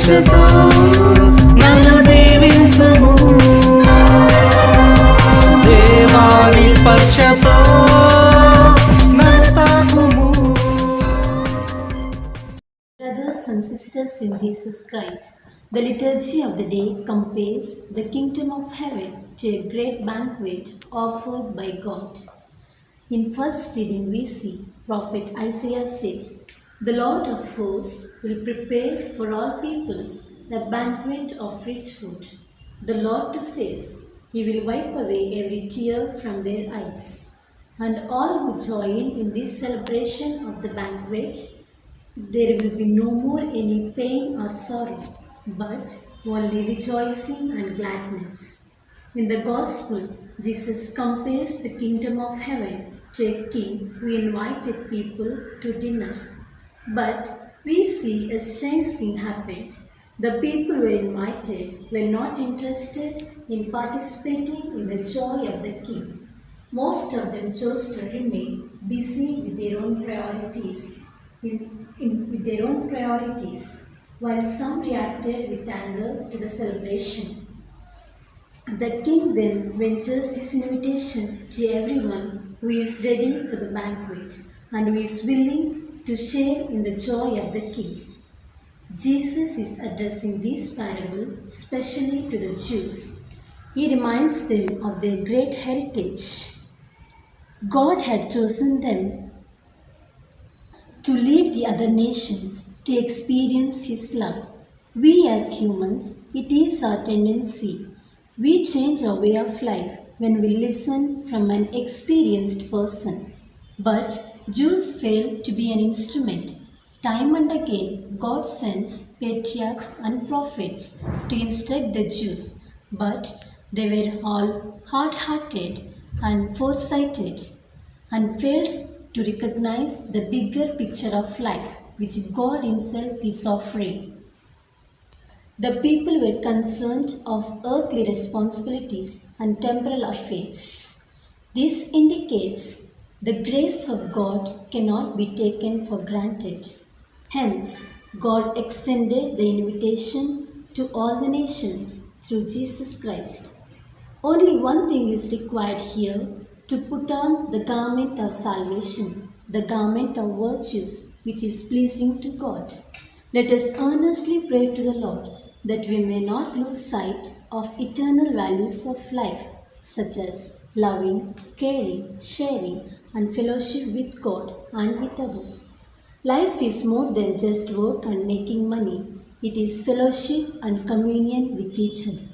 స్పర్శతో నన్ను దీవించుము దేవాని స్పర్శతో నన్ను తాకుము. Brothers and sisters in Jesus Christ, the liturgy of the day compares the kingdom of heaven to a great banquet offered by God. In first reading we see Prophet Isaiah says, "The Lord of hosts will prepare for all peoples a banquet of rich food." The Lord too says, He will wipe away every tear from their eyes. And all who join in this celebration of the banquet, there will be no more any pain or sorrow, but only rejoicing and gladness. In the Gospel, Jesus compares the kingdom of heaven to a king who invited people to dinner. But we see a strange thing happened. The people who were invited were not interested in participating in the joy of the king. Most of them chose to remain busy with their own priorities. With their own priorities, while some reacted with anger to the celebration. The king then ventures his invitation to everyone who is ready for the banquet and who is willing to share in the joy of the king. Jesus is addressing this parable specially to the Jews. He reminds them of their great heritage. God had chosen them to lead the other nations to experience His love. We as humans, it is our tendency. We change our way of life when we listen from an experienced person. But Jews failed to be an instrument. Time and again, God sends patriarchs and prophets to instruct the Jews, but they were all hard-hearted and foresighted and failed to recognize the bigger picture of life which God Himself is offering. The people were concerned of earthly responsibilities and temporal affairs. This indicates the grace of God cannot be taken for granted. Hence, God extended the invitation to all the nations through Jesus Christ. Only one thing is required here: to put on the garment of salvation, the garment of virtues which is pleasing to God. Let us earnestly pray to the Lord that we may not lose sight of eternal values of life, such as loving, caring, sharing, and fellowship with God and with others. Life is more than just work and making money. It is fellowship and communion with each other.